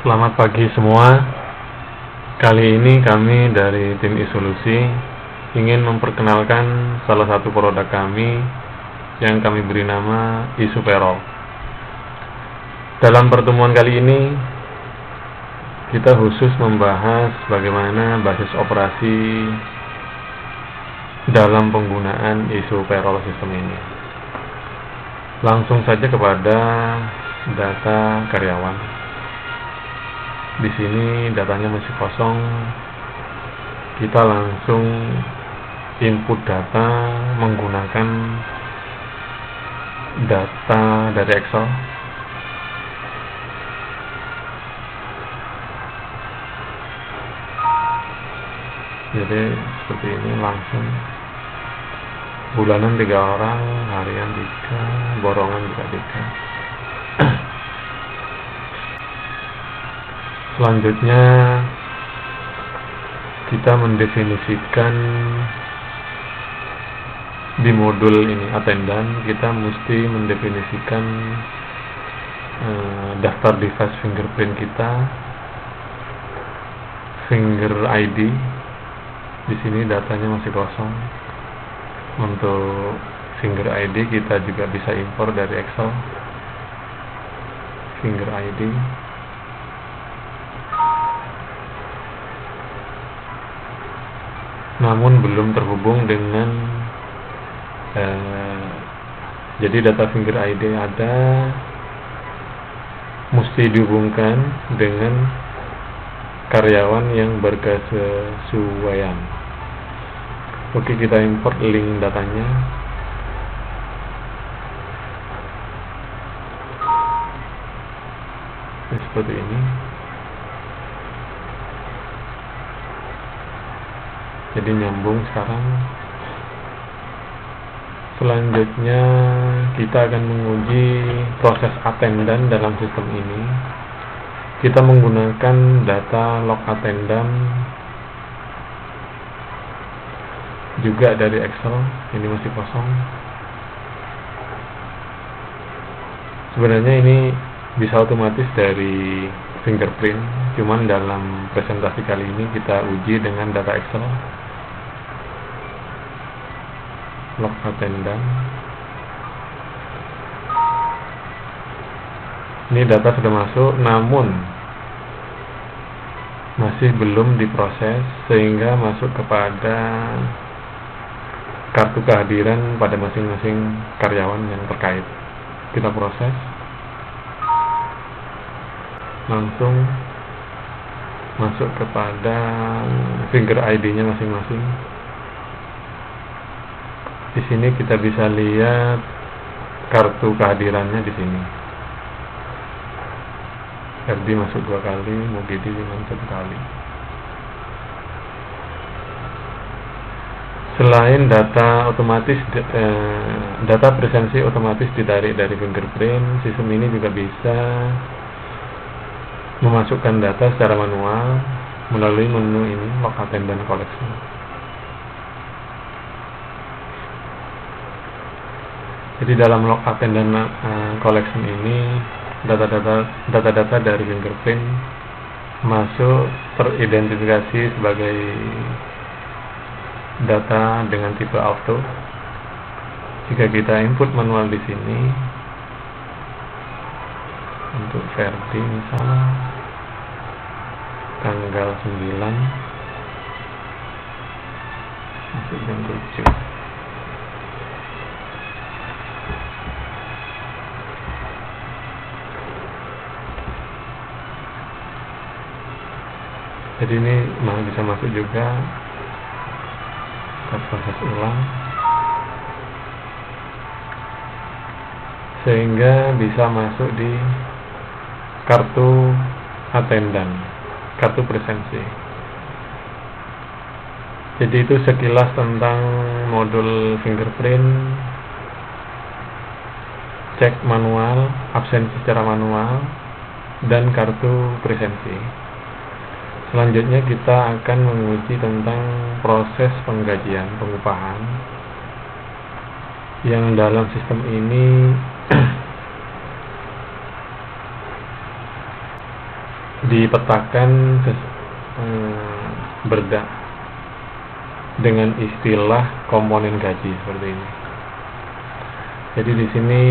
Selamat pagi semua. Kali ini kami dari tim iSolusi ingin memperkenalkan salah satu produk kami yang kami beri nama iSuperol. Dalam pertemuan kali ini kita khusus membahas bagaimana basis operasi dalam penggunaan iSuperol sistem ini. Langsung saja kepada data karyawan. Di sini datanya masih kosong. Kita langsung input data menggunakan data dari Excel. Jadi seperti ini langsung. Bulanan 3 orang, harian 3, borongan juga 3. Selanjutnya kita mendefinisikan di modul ini attendant, kita mesti mendefinisikan daftar device fingerprint kita, finger ID. Di sini datanya masih kosong. Untuk finger ID kita juga bisa impor dari Excel. Finger ID. Namun belum terhubung dengan jadi data finger ID ada, mesti dihubungkan dengan karyawan yang berkesesuaian. Oke, kita import link datanya. Seperti ini. Jadi nyambung sekarang. Selanjutnya kita akan menguji proses attendant dalam sistem ini. Kita menggunakan data log attendant juga dari Excel. Ini masih kosong. Sebenarnya ini bisa otomatis dari fingerprint, cuman dalam presentasi kali ini kita uji dengan data Excel. Log attendant. Ini data sudah masuk, namun masih belum diproses sehingga masuk kepada kartu kehadiran pada masing-masing karyawan yang terkait. Kita proses. Langsung masuk kepada finger ID-nya masing-masing. Di sini kita bisa lihat kartu kehadirannya di sini. RD masuk 2 kali, MUGD dengan 1 kali. Selain data otomatis, data presensi otomatis ditarik dari fingerprint, sistem ini juga bisa memasukkan data secara manual melalui menu ini, log attendant collection. Jadi dalam log attendant collection ini data-data dari fingerprint masuk teridentifikasi sebagai data dengan tipe auto. Jika kita input manual di sini untuk Verdi misalnya tanggal 9 masuk jam 7. Jadi ini bisa masuk juga. Kita proses ulang sehingga bisa masuk di kartu attendant, kartu presensi. Jadi itu sekilas tentang modul fingerprint, cek manual, absensi secara manual, dan kartu presensi. Selanjutnya kita akan menguji tentang proses penggajian, pengupahan, yang dalam sistem ini dipetakan dengan istilah komponen gaji seperti ini. Jadi di sini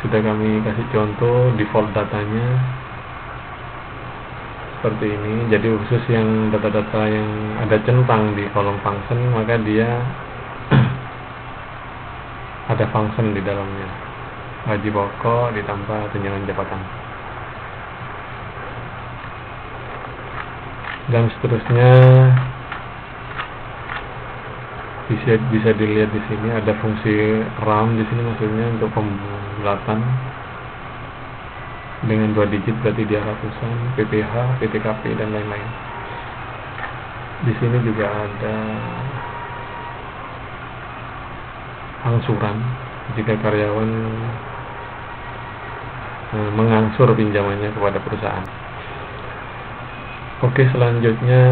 sudah kami kasih contoh default datanya seperti ini. Jadi khusus yang data-data yang ada centang di kolom function, maka dia ada function di dalamnya, gaji pokok ditambah tunjangan jabatan dan seterusnya. Bisa dilihat di sini ada fungsi round di sini, maksudnya untuk pembulatan dengan 2 digit, berarti dia ratusan, PPH, PTKP dan lain-lain. Di sini juga ada angsuran jika karyawan mengangsur pinjamannya kepada perusahaan. Oke, selanjutnya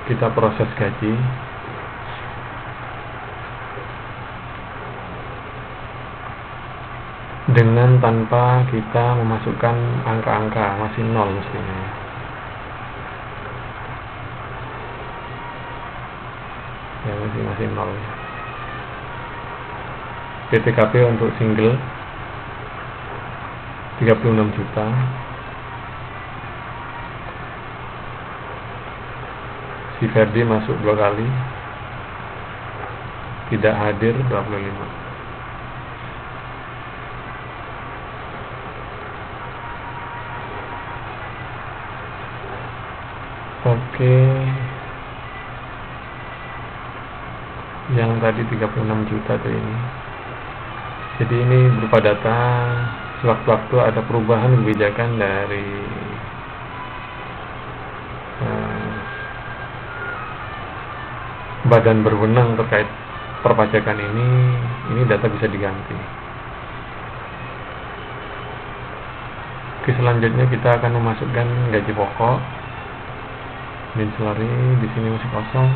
kita proses gaji. Dengan tanpa kita memasukkan angka-angka, masih nol mestinya. Ya, masih nol. PTKP untuk single 36 juta. Si Ferdi masuk 2 kali, tidak hadir 25. Oke, yang tadi 36 juta tuh ini. Jadi ini berupa data, sewaktu-waktu ada perubahan kebijakan dari badan berwenang terkait perpajakan ini data bisa diganti. Oke, selanjutnya kita akan memasukkan gaji pokok. Min salary di sini masih kosong.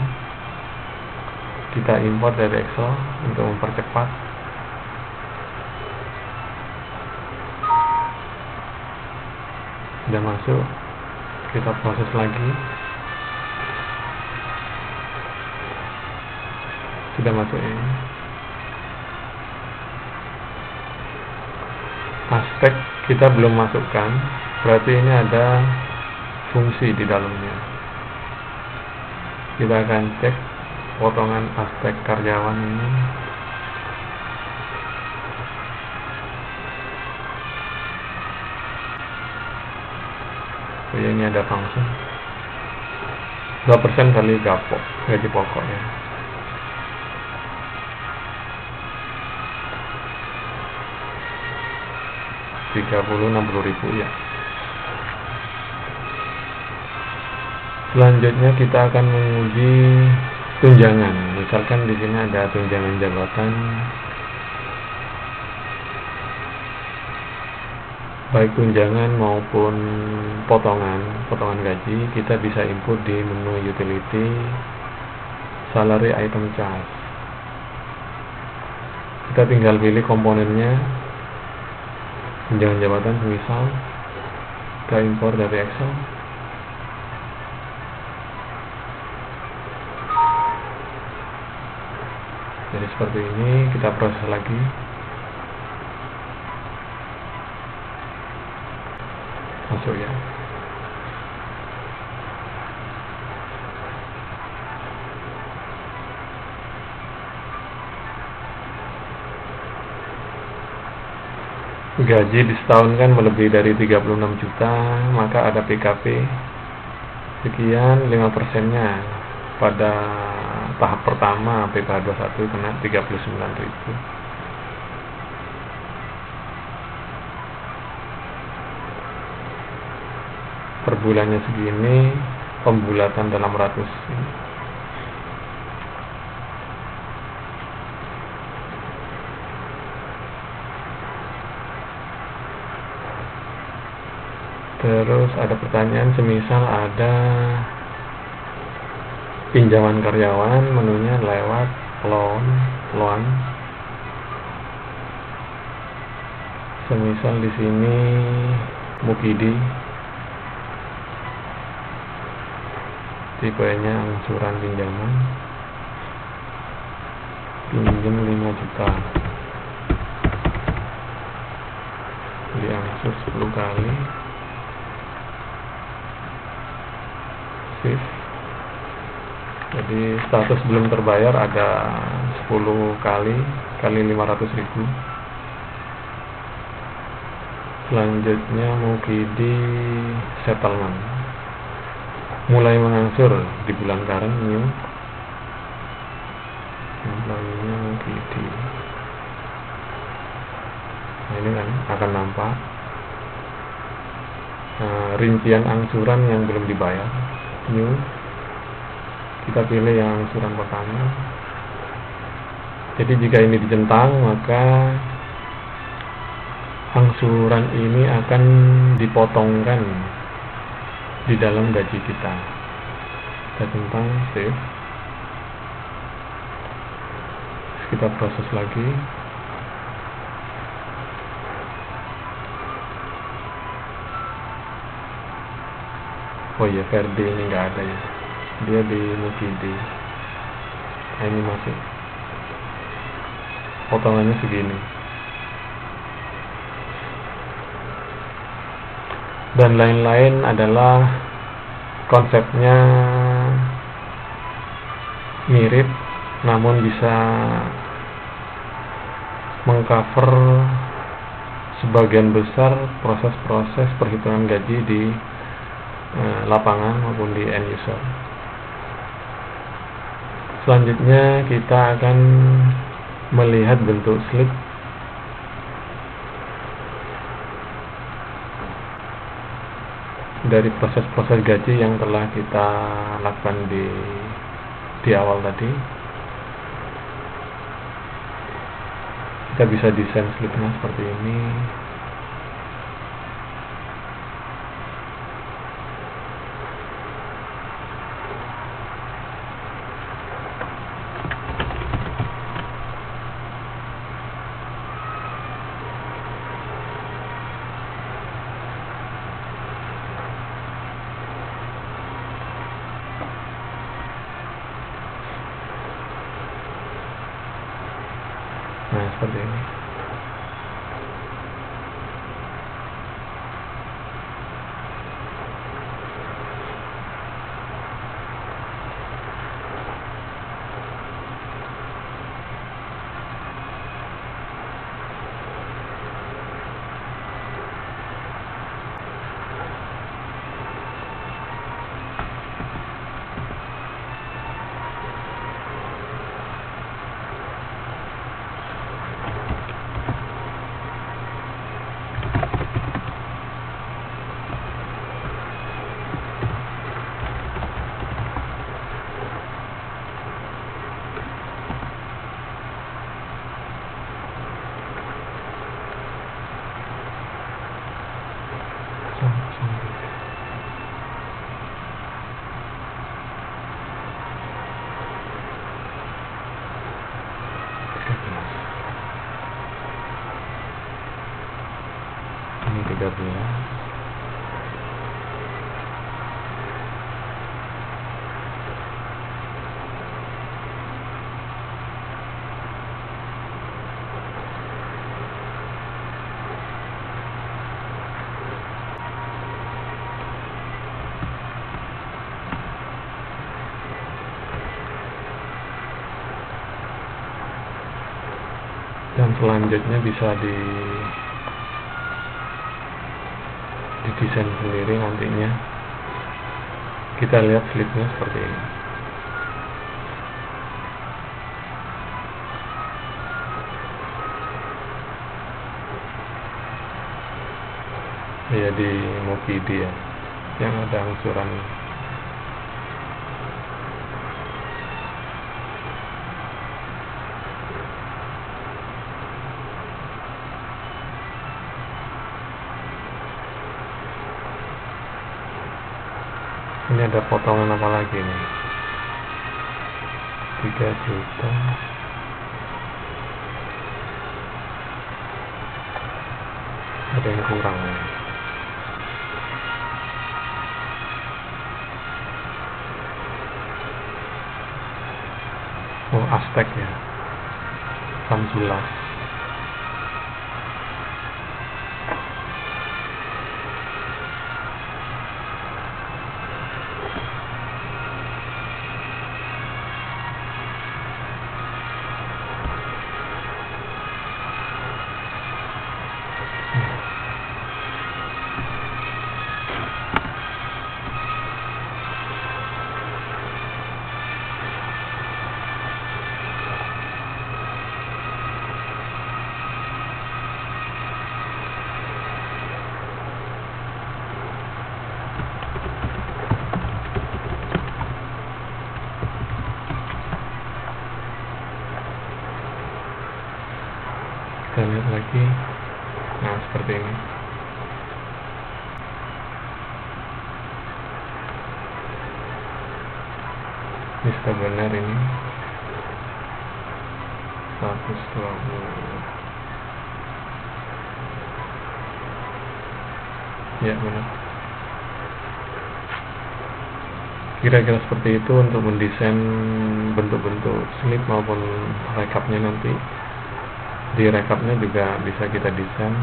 Kita import dari Excel untuk mempercepat. Sudah masuk, kita proses lagi. Sudah masuk ini. Aspek kita belum masukkan, berarti ini ada fungsi di dalamnya. Kita akan cek potongan aspek karyawan ini. Oh ya, ini ada function 2% kali gaji pokoknya. Rp60.000 ya. Selanjutnya kita akan menguji tunjangan. Misalkan di sini ada tunjangan jabatan, baik tunjangan maupun potongan gaji, kita bisa input di menu utility salary item charge. Kita tinggal pilih komponennya, tunjangan jabatan semisal, kita impor dari Excel. Jadi seperti ini, kita proses lagi. Masuk ya. Gaji di setahun kan melebihi dari 36 juta, maka ada PKP sekian, 5%-nya pada tahap pertama PPh 21 kena 39.000. Per bulannya segini, pembulatan dalam ratus. Terus ada pertanyaan, semisal ada pinjaman karyawan, menunya lewat loan. Semisal di sini Mukidi, tipenya angsuran pinjaman, pinjam 5 juta, diangsur 10 kali, shift. Jadi status belum terbayar ada 10 kali 500.000. Selanjutnya Mukidi settlement, mulai mengangsur di bulan Karen, new employee-nya Mukidi. Nah, ini kan akan nampak rincian angsuran yang belum dibayar, new. Kita pilih yang angsuran pertama. Jadi jika ini dicentang, maka angsuran ini akan dipotongkan di dalam gaji kita. Kita centang save. Kita proses lagi. Oh iya, Verdi ini nggak ada ya, dia di Mukidi. Nah, ini masuk, potongannya segini. Dan lain-lain adalah konsepnya mirip, namun bisa mengcover sebagian besar proses-proses perhitungan gaji di lapangan maupun di end user. Selanjutnya kita akan melihat bentuk slip dari proses-proses gaji yang telah kita lakukan di awal tadi. Kita bisa desain slipnya seperti ini. Nah, seperti ini. Ini 13. Dan selanjutnya bisa didesain sendiri nantinya. Kita lihat slipnya seperti ini. Ya, di Mukidi ya, yang ada angsuran. Ini ada potongan apa lagi nih? 3 juta. Ada yang kurang nih. Aztec ya, Samsilas. Kita lihat lagi. Nah, seperti ini. Ini sudah benar ini. 120. Ya, benar. Kira-kira seperti itu untuk mendesain bentuk-bentuk slip maupun rekapnya nanti. Di rekapnya juga bisa kita desain.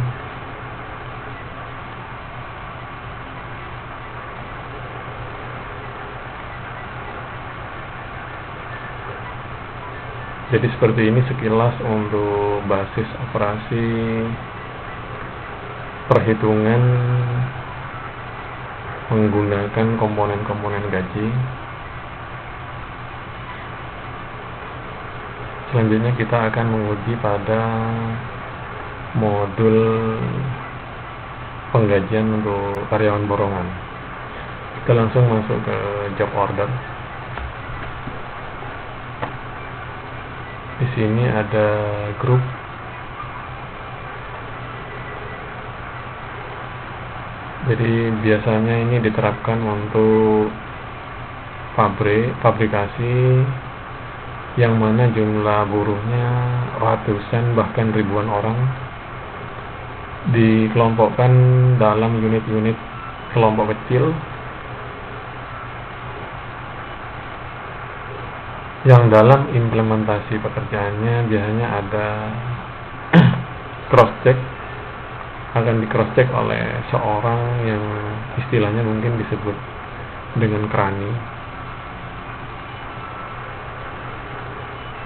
Jadi seperti ini sekilas untuk basis operasi perhitungan menggunakan komponen-komponen gaji. Selanjutnya kita akan menguji pada modul penggajian untuk karyawan borongan. Kita langsung masuk ke job order. Di sini ada grup. Jadi biasanya ini diterapkan untuk fabrikasi yang mana jumlah buruhnya ratusan bahkan ribuan orang, dikelompokkan dalam unit-unit kelompok kecil yang dalam implementasi pekerjaannya biasanya ada cross check, akan di cross check oleh seorang yang istilahnya mungkin disebut dengan krani.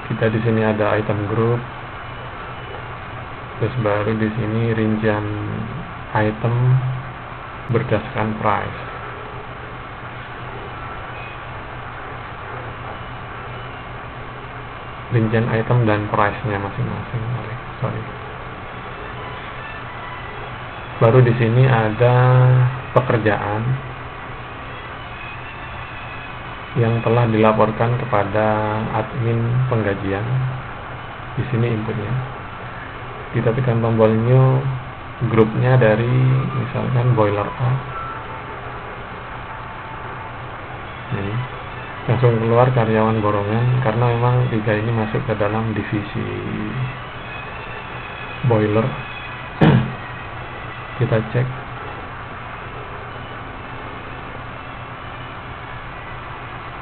Kita di sini ada item group, terus baru di sini rincian item berdasarkan price. Rincian item dan price-nya masing-masing. Baru di sini ada pekerjaan yang telah dilaporkan kepada admin penggajian. Di sini inputnya. Kita tekan tombol new, grupnya dari misalkan boiler A. Ini langsung keluar karyawan borongan karena memang 3 ini masuk ke dalam divisi boiler. Kita cek.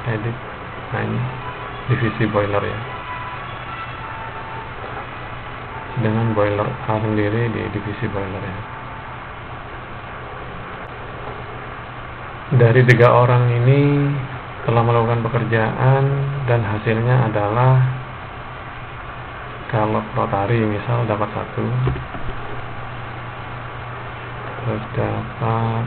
Edit. Nah, ini divisi boiler ya. Sedangkan boiler A sendiri di divisi boiler ya. Dari 3 orang ini telah melakukan pekerjaan dan hasilnya adalah kalau rotari misal dapat 1, terus dapat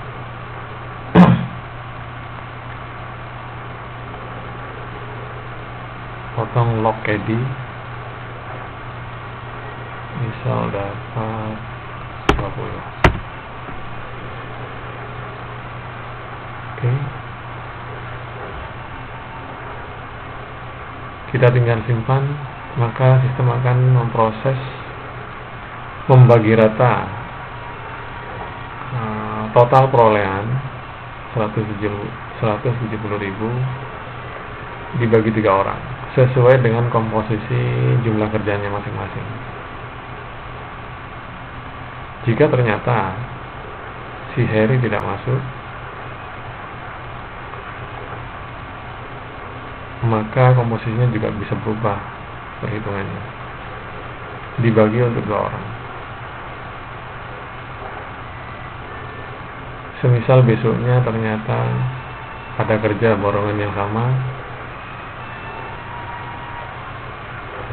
potong log caddy misal dapat 20. Oke. Kita tinggal simpan, maka sistem akan memproses, membagi rata total perolehan 170.000 dibagi 3 orang sesuai dengan komposisi jumlah kerjanya masing-masing. Jika ternyata si Harry tidak masuk, maka komposisinya juga bisa berubah. perhitungannya, dibagi untuk 2 orang. Semisal besoknya ternyata ada kerja borongan yang sama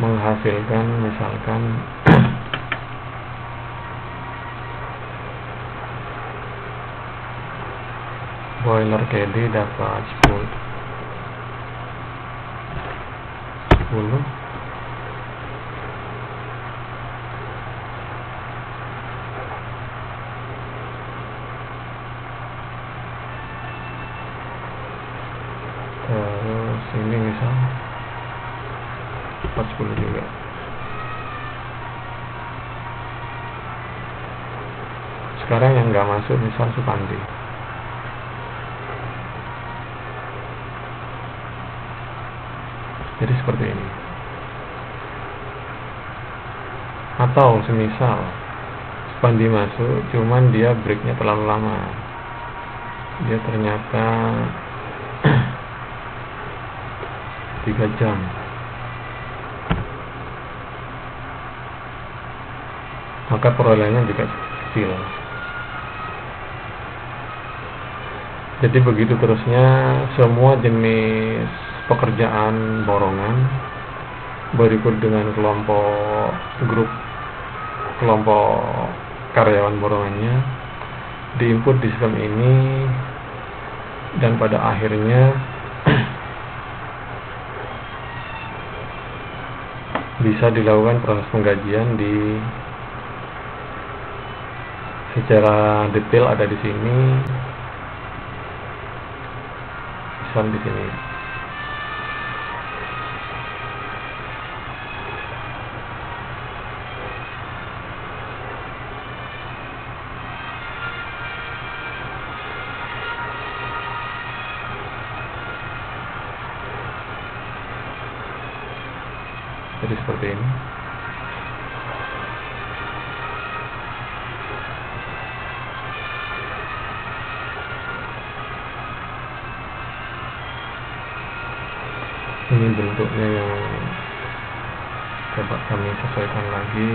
menghasilkan misalkan boiler KD dapat 10 terus ini misal 40 juga. Sekarang yang nggak masuk misal Supandi, jadi seperti ini. Atau semisal Supandi masuk, cuman dia breaknya terlalu lama, dia ternyata 3 jam, maka perolehannya juga kecil. Jadi begitu terusnya semua jenis pekerjaan borongan berikut dengan kelompok karyawan borongannya diinput di sistem ini, dan pada akhirnya bisa dilakukan proses penggajian secara detail ada di sini, misal di sini. Jadi seperti ini. Ini bentuknya yang coba kami sesuaikan lagi.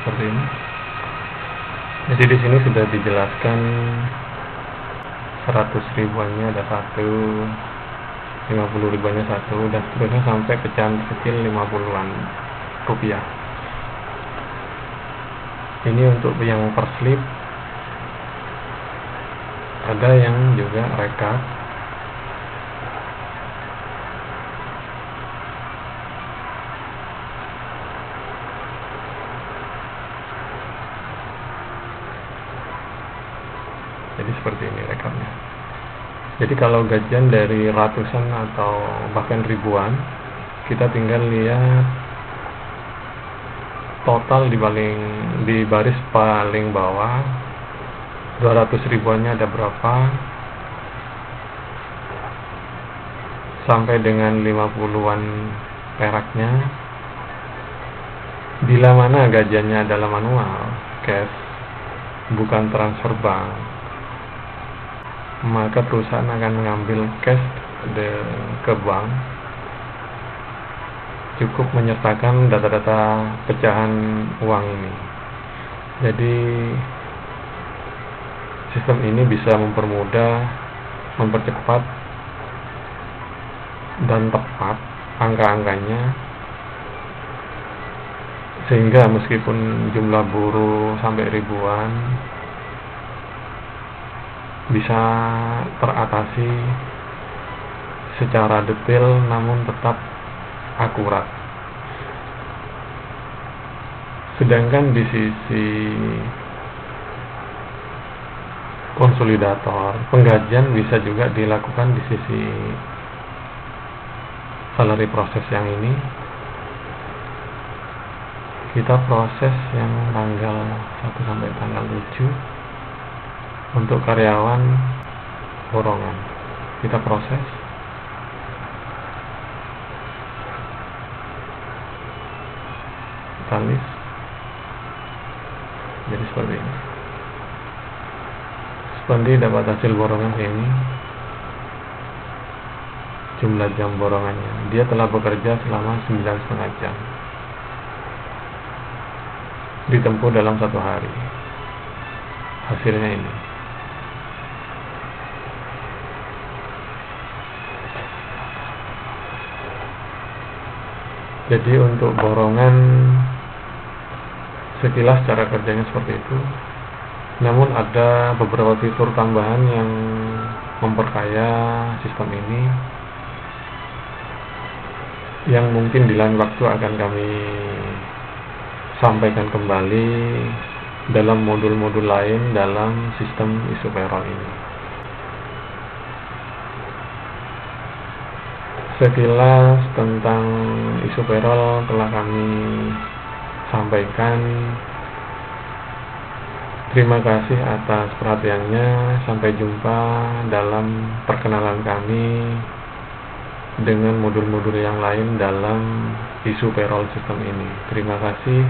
Seperti ini. Jadi di sini sudah dijelaskan 100 ribuannya ada 1, 50 ribuannya 1, dan seterusnya sampai pecahan kecil 50-an rupiah. Ini untuk yang per slip, ada yang juga rekap. Jadi seperti ini rekamnya. Jadi kalau gajian dari ratusan atau bahkan ribuan, kita tinggal lihat total di baris paling bawah 200 ribuannya ada berapa, sampai dengan 50-an peraknya. Bila mana gajiannya adalah manual, cash, bukan transfer bank, maka perusahaan akan mengambil cash ke bank, cukup menyertakan data-data pecahan uang ini. Jadi sistem ini bisa mempermudah, mempercepat, dan tepat angka-angkanya, sehingga meskipun jumlah buruh sampai ribuan bisa teratasi secara detail namun tetap akurat. Sedangkan di sisi konsolidator, penggajian bisa juga dilakukan di sisi salary proses yang ini. Kita proses yang tanggal 1 sampai tanggal 7 untuk karyawan borongan. Kita proses. katalis. Jadi seperti ini. Spandi dapat hasil borongan ini, jumlah jam borongannya. Dia telah bekerja selama 9,5 jam, ditempuh dalam 1 hari. Hasilnya ini. Jadi untuk borongan sekilas cara kerjanya seperti itu. Namun ada beberapa fitur tambahan yang memperkaya sistem ini, yang mungkin di lain waktu akan kami sampaikan kembali dalam modul-modul lain dalam sistem isoperol ini. Sekilas tentang isoperol telah kami sampaikan. Terima kasih atas perhatiannya. Sampai jumpa dalam perkenalan kami dengan modul-modul yang lain dalam isoperol sistem ini. Terima kasih.